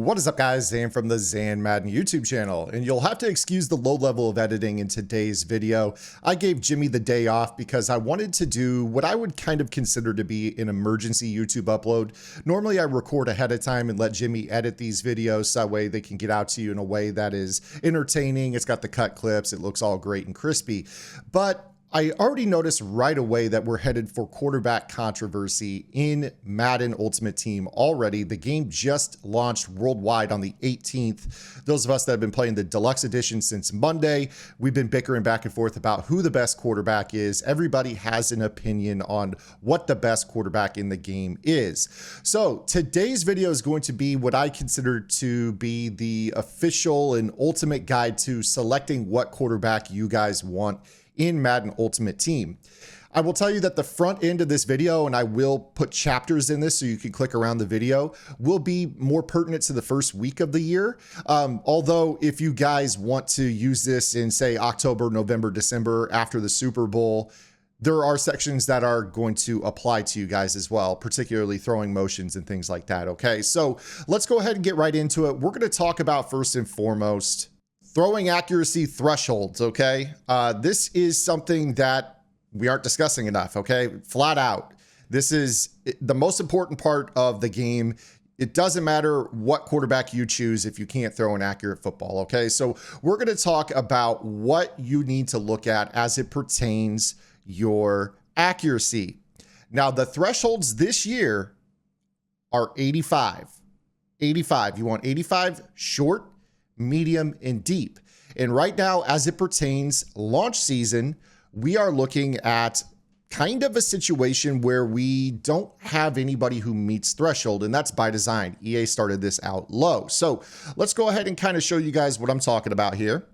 What is up, guys? Zan from the Zan Madden YouTube channel, and you'll have to excuse the low level of editing in today's video. I gave Jimmy the day off because I wanted to do what I would kind of consider to be an emergency YouTube upload. Normally I record ahead of time and let Jimmy edit these videos so that way they can get out to you in a way that is entertaining. It's got the cut clips, it looks all great and crispy, but I already noticed right away that we're headed for quarterback controversy in Madden Ultimate Team already. The game just launched worldwide on the 18th. Those of us that have been playing the deluxe edition since Monday, we've been bickering back and forth about who the best quarterback is. Everybody has an opinion on what the best quarterback in the game is. So today's video is going to be what I consider to be the official and ultimate guide to selecting what quarterback you guys want in Madden Ultimate Team. I will tell you that the front end of this video, and I will put chapters in this so you can click around the video, will be more pertinent to the first week of the year. Although if you guys want to use this in, say, October, November, December after the Super Bowl, there are sections that are going to apply to you guys as well, particularly throwing motions and things like that. Okay, so let's go ahead and get right into it. We're going to talk about, first and foremost, throwing accuracy thresholds, okay? This is something that we aren't discussing enough, okay? Flat out. This is the most important part of the game. It doesn't matter what quarterback you choose if you can't throw an accurate football, okay? So we're gonna talk about what you need to look at as it pertains your accuracy. Now, the thresholds this year are 85. 85, you want 85 short, medium, and deep. And right now, as it pertains launch season, we are looking at kind of a situation where we don't have anybody who meets threshold, and that's by design. EA started this out low. So let's go ahead and kind of show you guys what I'm talking about here.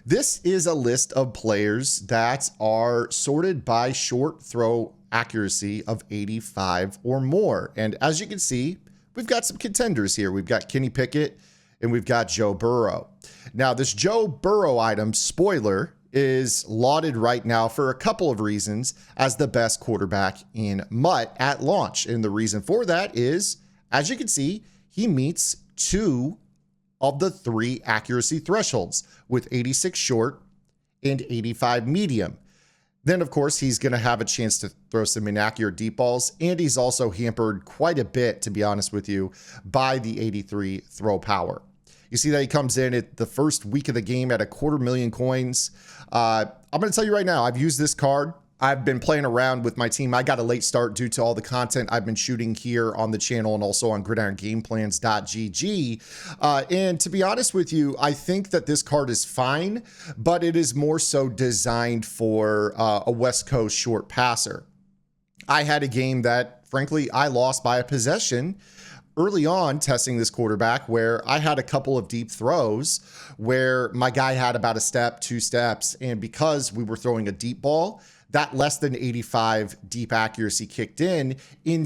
This is a list of players that are sorted by short throw accuracy of 85 or more. And as you can see, we've got some contenders here. We've got Kenny Pickett, and we've got Joe Burrow. Now, this Joe Burrow item, spoiler, is lauded right now for a couple of reasons as the best quarterback in MUT at launch. And the reason for that is, as you can see, he meets 2 of the 3 accuracy thresholds with 86 short and 85 medium. Then, of course, he's going to have a chance to throw some inaccurate deep balls, and he's also hampered quite a bit, to be honest with you, by the 83 throw power. You see that he comes in at the first week of the game at 250,000 coins. I'm going to tell you right now, I've used this card. I've been playing around with my team. I got a late start due to all the content I've been shooting here on the channel and also on gridirongameplans.gg. And to be honest with you, I think that this card is fine, but it is more so designed for a West Coast short passer. I had a game that, frankly, I lost by a possession early on testing this quarterback, where I had a couple of deep throws where my guy had about a step, 2 steps. And because we were throwing a deep ball, that less than 85 deep accuracy kicked in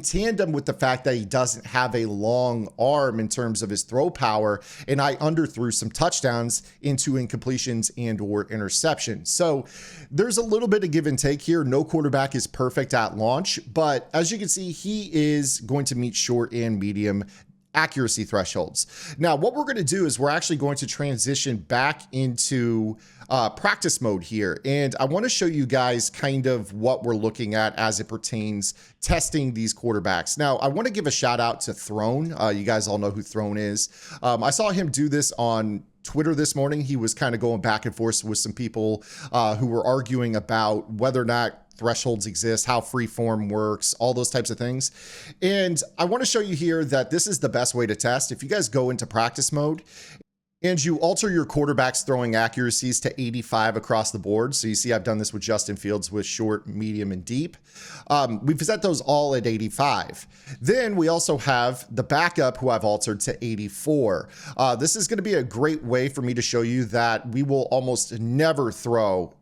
tandem with the fact that he doesn't have a long arm in terms of his throw power. And I underthrew some touchdowns into incompletions and or interceptions. So there's a little bit of give and take here. No quarterback is perfect at launch, but as you can see, he is going to meet short and medium accuracy thresholds. Now, what we're going to do is we're actually going to transition back into practice mode here. And I want to show you guys kind of what we're looking at as it pertains testing these quarterbacks. Now, I want to give a shout out to Throne. You guys all know who Throne is. I saw him do this on Twitter this morning. He was kind of going back and forth with some people who were arguing about whether or not thresholds exist, how freeform works, all those types of things. And I want to show you here that this is the best way to test. If you guys go into practice mode and you alter your quarterback's throwing accuracies to 85 across the board. So you see, I've done this with Justin Fields with short, medium, and deep. We've set those all at 85. Then we also have the backup who I've altered to 84. This is going to be a great way for me to show you that we will almost never throw.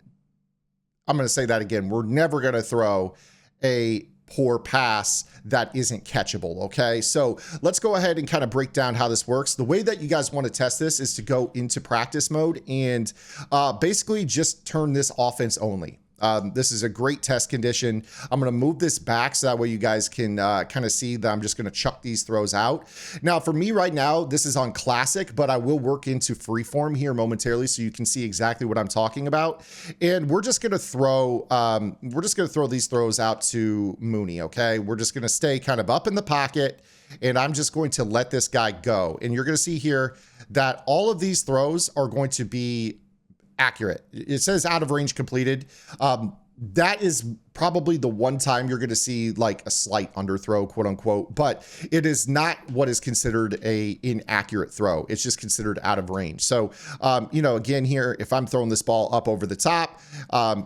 I'm going to say that again. We're never going to throw a poor pass that isn't catchable. Okay, so let's go ahead and kind of break down how this works. The way that you guys want to test this is to go into practice mode and basically just turn this offense only. This is a great test condition. I'm going to move this back so that way you guys can kind of see that I'm just going to chuck these throws out. Now, for me right now, this is on classic, but I will work into freeform here momentarily so you can see exactly what I'm talking about. And we're just going to throw these throws out to Mooney. Okay, we're just going to stay kind of up in the pocket, and I'm just going to let this guy go. And you're going to see here that all of these throws are going to be accurate. It says out of range completed. That is probably the one time you're going to see like a slight underthrow, quote unquote, but it is not what is considered a inaccurate throw. It's just considered out of range. So, you know, again, here, if I'm throwing this ball up over the top,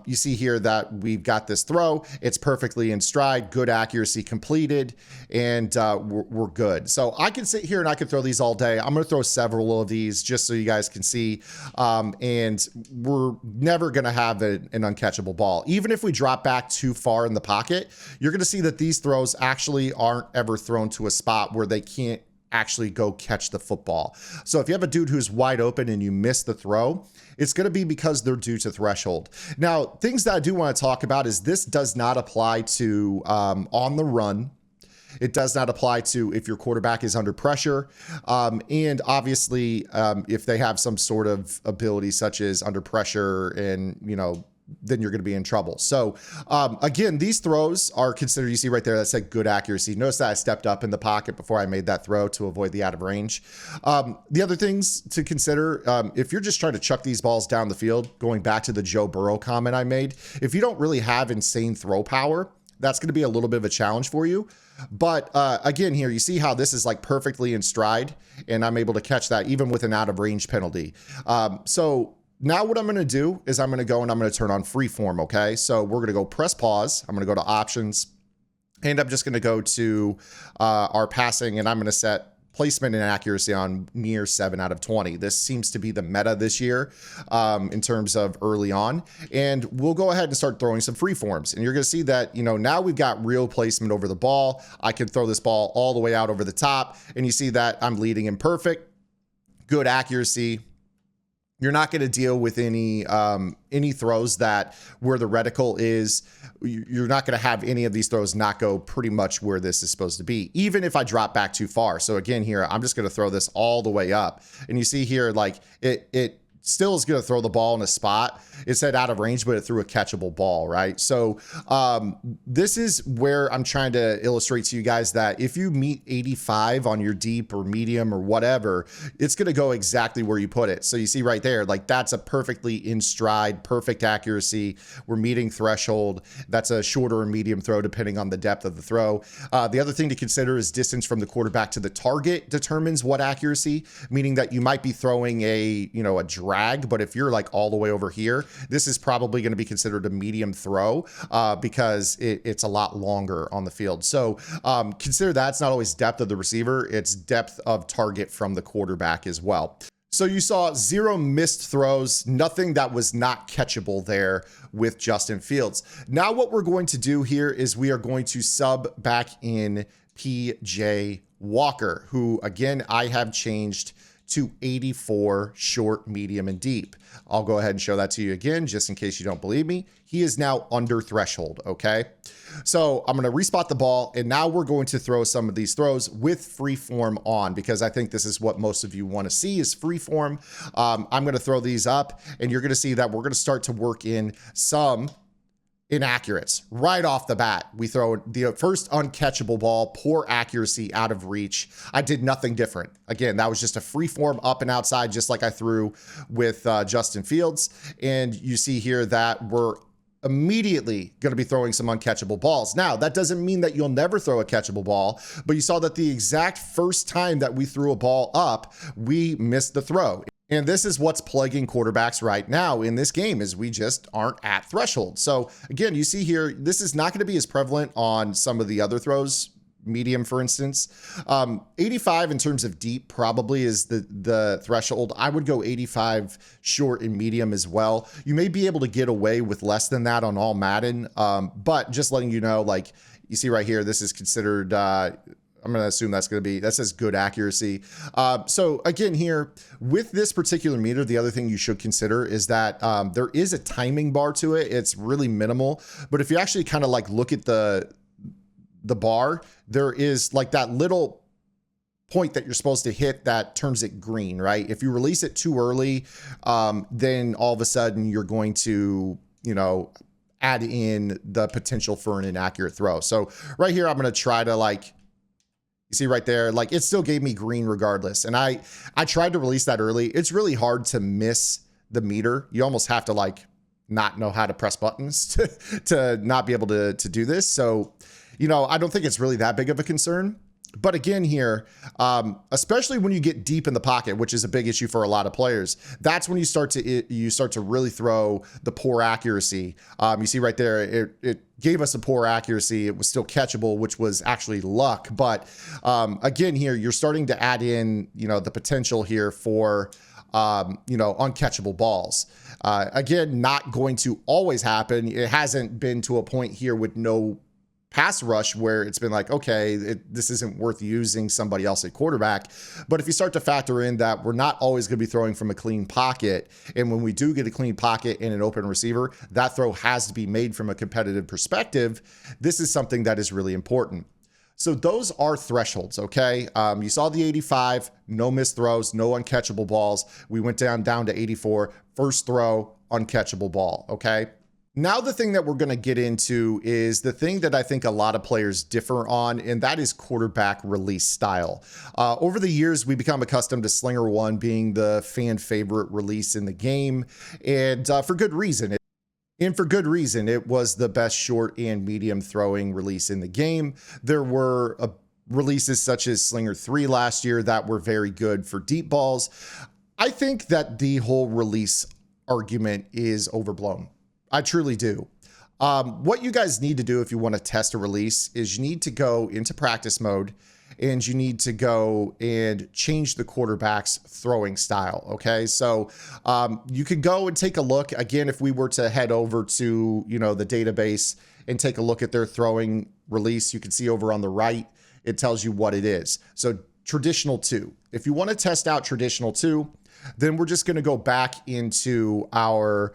you see here that we've got this throw. It's perfectly in stride, good accuracy completed, and we're good. So I can sit here and I can throw these all day. I'm going to throw several of these just so you guys can see. And we're never going to have an uncatchable ball. Even if we drop back too far in the pocket, you're going to see that these throws actually aren't ever thrown to a spot where they can't actually go catch the football. So if you have a dude who's wide open and you miss the throw, it's going to be because they're due to threshold. Now, things that I do want to talk about is this does not apply to on the run. It does not apply to if your quarterback is under pressure. And obviously, if they have some sort of ability such as under pressure and, you know, then you're going to be in trouble. So again, these throws are considered, you see right there, that said good accuracy. Notice that I stepped up in the pocket before I made that throw to avoid the out of range. The other things to consider, if you're just trying to chuck these balls down the field, going back to the Joe Burrow comment I made, if you don't really have insane throw power, that's going to be a little bit of a challenge for you. But again, here you see how this is like perfectly in stride, and I'm able to catch that even with an out of range penalty. So now what I'm going to do is I'm going to go and I'm going to turn on freeform. Okay, so we're going to go press pause. I'm going to go to options, and I'm just going to go to our passing, and I'm going to set placement and accuracy on near 7 out of 20. This seems to be the meta this year in terms of early on. And we'll go ahead and start throwing some freeforms. And you're going to see that, you know, now we've got real placement over the ball. I can throw this ball all the way out over the top. And you see that I'm leading in perfect, good accuracy. You're not going to deal with any throws that where the reticle is. You're not going to have any of these throws not go pretty much where this is supposed to be, even if I drop back too far. So again, here, I'm just going to throw this all the way up. And you see here, like it still is going to throw the ball in a spot. It said out of range, but it threw a catchable ball, right? So this is where I'm trying to illustrate to you guys that if you meet 85 on your deep or medium or whatever, it's going to go exactly where you put it. So you see right there, like that's a perfectly in stride, perfect accuracy. We're meeting threshold. That's a shorter or medium throw, depending on the depth of the throw. The other thing to consider is distance from the quarterback to the target determines what accuracy, meaning that you might be throwing a drag, but if you're like all the way over here, this is probably going to be considered a medium throw because it's a lot longer on the field. So consider that's not always depth of the receiver, it's depth of target from the quarterback as well. So you saw 0 missed throws, nothing that was not catchable there with Justin Fields. Now what we're going to do here is we are going to sub back in PJ Walker, who again, I have changed to 84 short, medium, and deep. I'll go ahead and show that to you again, just in case you don't believe me. He is now under threshold, okay? So I'm gonna respot the ball, and now we're going to throw some of these throws with freeform on, because I think this is what most of you wanna see is freeform. I'm gonna throw these up, and you're gonna see that we're gonna start to work in some inaccurates right off the bat. We throw the first uncatchable ball, poor accuracy, out of reach. I did nothing different. Again, that was just a free form up and outside, just like I threw with Justin Fields. And you see here that we're immediately going to be throwing some uncatchable balls. Now, that doesn't mean that you'll never throw a catchable ball, but you saw that the exact first time that we threw a ball up, we missed the throw. And this is what's plaguing quarterbacks right now in this game, is we just aren't at threshold. So again, you see here, this is not going to be as prevalent on some of the other throws, medium, for instance. 85 in terms of deep probably is the threshold. I would go 85 short and medium as well. You may be able to get away with less than that on all Madden, but just letting you know, like you see right here, this is considered I'm going to assume that's going to be, that says good accuracy. So again, here with this particular meter, the other thing you should consider is that there is a timing bar to it. It's really minimal, but if you actually kind of like look at the bar, there is like that little point that you're supposed to hit that turns it green, right? If you release it too early, then all of a sudden you're going to, you know, add in the potential for an inaccurate throw. So right here, I'm going to try to like, you see right there, like it still gave me green regardless. And I tried to release that early. It's really hard to miss the meter. You almost have to like not know how to press buttons to not be able to do this. So, you know, I don't think it's really that big of a concern. But again here, especially when you get deep in the pocket, which is a big issue for a lot of players, that's when you start to really throw the poor accuracy. You see right there, it gave us a poor accuracy. It was still catchable, which was actually luck. But again here, you're starting to add in, you know, the potential here for, you know, uncatchable balls. Again, not going to always happen. It hasn't been to a point here with no pass rush where it's been like, okay, this isn't worth using somebody else at quarterback. But if you start to factor in that we're not always going to be throwing from a clean pocket, and when we do get a clean pocket and an open receiver, that throw has to be made from a competitive perspective. This is something that is really important. So those are thresholds, okay? You saw the 85, no missed throws, no uncatchable balls. We went down to 84, first throw, uncatchable ball, okay? Now, the thing that we're going to get into is the thing that I think a lot of players differ on, and that is quarterback release style. Over the years, we become accustomed to Slinger 1 being the fan favorite release in the game, and for good reason. It was the best short and medium throwing release in the game. There were releases such as Slinger 3 last year that were very good for deep balls. I think that the whole release argument is overblown. I truly do. What you guys need to do if you want to test a release is you need to go into practice mode and you need to go and change the quarterback's throwing style. Okay. So you could go and take a look again. If we were to head over to, you know, the database and take a look at their throwing release, you can see over on the right, it tells you what it is. So traditional 2, if you want to test out traditional 2, then we're just going to go back into our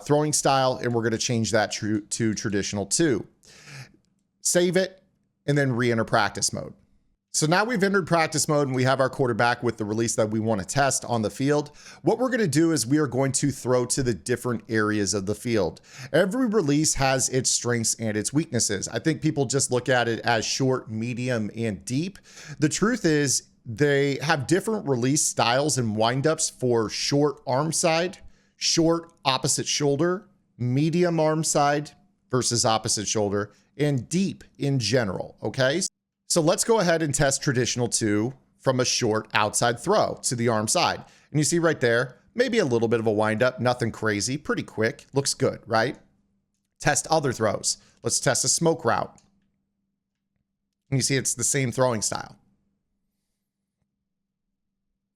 throwing style, and we're going to change that to traditional 2. Save it, and then re-enter practice mode. So now we've entered practice mode, and we have our quarterback with the release that we want to test on the field. What we're going to do is we are going to throw to the different areas of the field. Every release has its strengths and its weaknesses. I think people just look at it as short, medium, and deep. The truth is they have different release styles and windups for short arm side, short opposite shoulder, medium arm side versus opposite shoulder, and deep in general, okay? So let's go ahead and test traditional 2 from a short outside throw to the arm side. And you see right there, maybe a little bit of a windup, nothing crazy, pretty quick, looks good, right? Test other throws. Let's test a smoke route. And you see it's the same throwing style.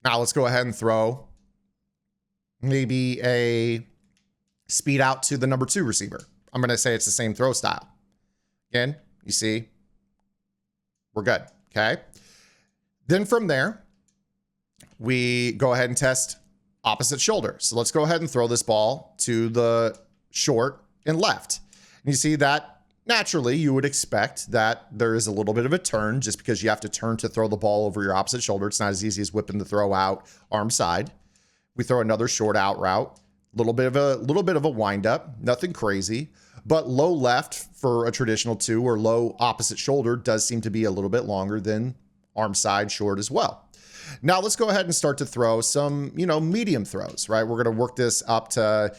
Now let's go ahead and throw maybe a speed out to the number 2 receiver. I'm going to say it's the same throw style. Again, you see, we're good. Okay. Then from there, we go ahead and test opposite shoulder. So let's go ahead and throw this ball to the short and left. And you see that naturally you would expect that there is a little bit of a turn just because you have to turn to throw the ball over your opposite shoulder. It's not as easy as whipping the throw out arm side. We throw another short out route, little bit of a wind up, nothing crazy, but low left for a traditional 2 or low opposite shoulder does seem to be a little bit longer than arm side short as well. Now let's go ahead and start to throw some, you know, medium throws, right? We're going to work this up to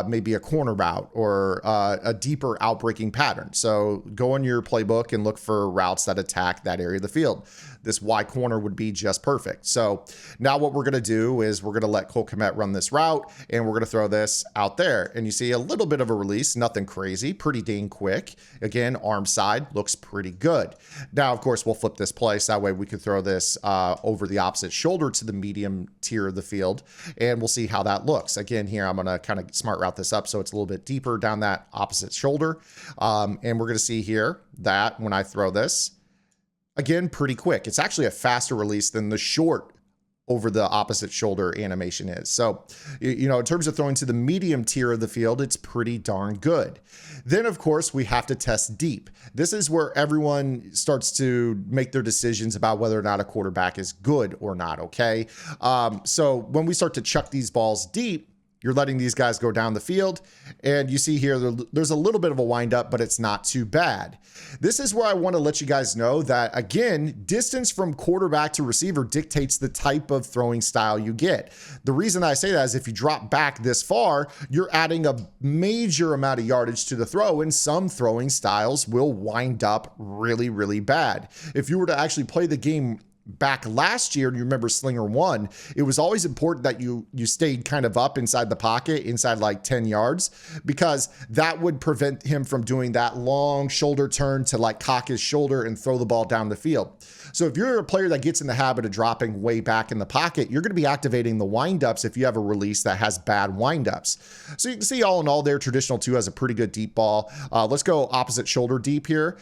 maybe a corner route or a deeper outbreaking pattern. So go in your playbook and look for routes that attack that area of the field. This Y corner would be just perfect. So now what we're going to do is we're going to let Cole Kmet run this route, and we're going to throw this out there. And you see a little bit of a release, nothing crazy, pretty dang quick. Again, arm side looks pretty good. Now, of course, we'll flip this play so that way we can throw this over the opposite shoulder to the medium tier of the field, and we'll see how that looks. Again, here I'm going to kind of smart route this up so it's a little bit deeper down that opposite shoulder. And we're going to see here that when I throw this, Again, pretty quick. It's actually a faster release than the short over the opposite shoulder animation is. So, you know, in terms of throwing to the medium tier of the field, it's pretty darn good. Then, of course, we have to test deep. This is where everyone starts to make their decisions about whether or not a quarterback is good or not, okay? So when we start to chuck these balls deep, you're letting these guys go down the field, and you see here there's a little bit of a windup, but it's not too bad. This is where I want to let you guys know that, again, distance from quarterback to receiver dictates the type of throwing style you get. The reason I say that is if you drop back this far, you're adding a major amount of yardage to the throw, and some throwing styles will wind up really, really bad. If you were to actually play the game back last year, and you remember Slinger 1, it was always important that you stayed kind of up inside the pocket, inside like 10 yards, because that would prevent him from doing that long shoulder turn to like cock his shoulder and throw the ball down the field. So if you're a player that gets in the habit of dropping way back in the pocket, you're going to be activating the windups if you have a release that has bad windups. So you can see all in all there, traditional 2 has a pretty good deep ball. Let's go opposite shoulder deep here.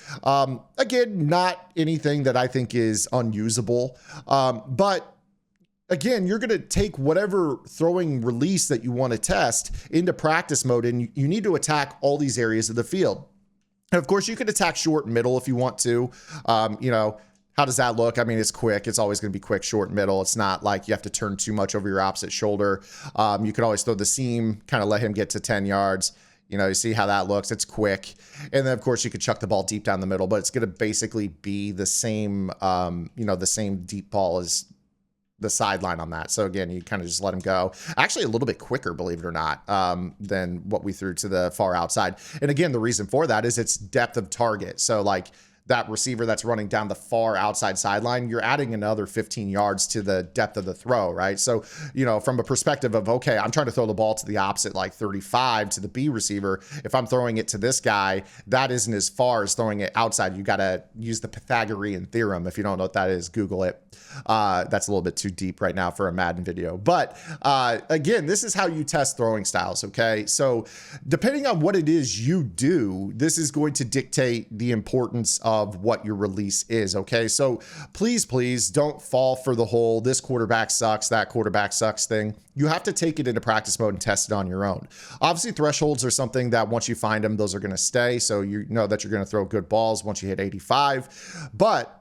Again, not anything that I think is unusable, but again, you're going to take whatever throwing release that you want to test into practice mode, and you need to attack all these areas of the field. And of course, you can attack short and middle if you want to. You know, how does that look? I mean, it's quick. It's always going to be quick, short, middle. It's not like you have to turn too much over your opposite shoulder. You can always throw the seam, kind of let him get to 10 yards. You know, you see how that looks. It's quick. And then, of course, you could chuck the ball deep down the middle, but it's going to basically be the same, you know, the same deep ball as the sideline on that. So again, you kind of just let him go. Actually, a little bit quicker, believe it or not, than what we threw to the far outside. And again, the reason for that is its depth of target. So like that receiver that's running down the far outside sideline, you're adding another 15 yards to the depth of the throw, right? So, you know, from a perspective of, okay, I'm trying to throw the ball to the opposite, like 35 to the B receiver. If I'm throwing it to this guy, that isn't as far as throwing it outside. You got to use the Pythagorean theorem. If you don't know what that is, Google it. That's a little bit too deep right now for a Madden video. But again, this is how you test throwing styles, okay? So depending on what it is you do, this is going to dictate the importance of what your release is, okay? So please don't fall for the whole this quarterback sucks, that quarterback sucks thing. You have to take it into practice mode and test it on your own. Obviously, thresholds are something that once you find them, those are going to stay. So you know that you're going to throw good balls once you hit 85. But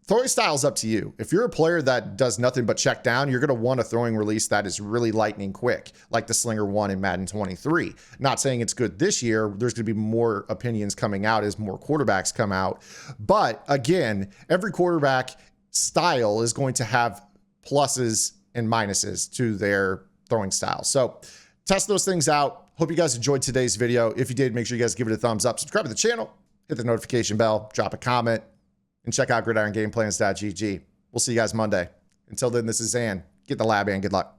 throwing style is up to you. If you're a player that does nothing but check down, you're going to want a throwing release that is really lightning quick, like the Slinger 1 in Madden 23. Not saying it's good this year. There's going to be more opinions coming out as more quarterbacks come out. But again, every quarterback style is going to have pluses and minuses to their throwing style. So test those things out. Hope you guys enjoyed today's video. If you did, make sure you guys give it a thumbs up, subscribe to the channel, hit the notification bell, drop a comment, and check out gridirongameplans.gg. We'll see you guys Monday. Until then, this is Zan. Get in the lab and good luck.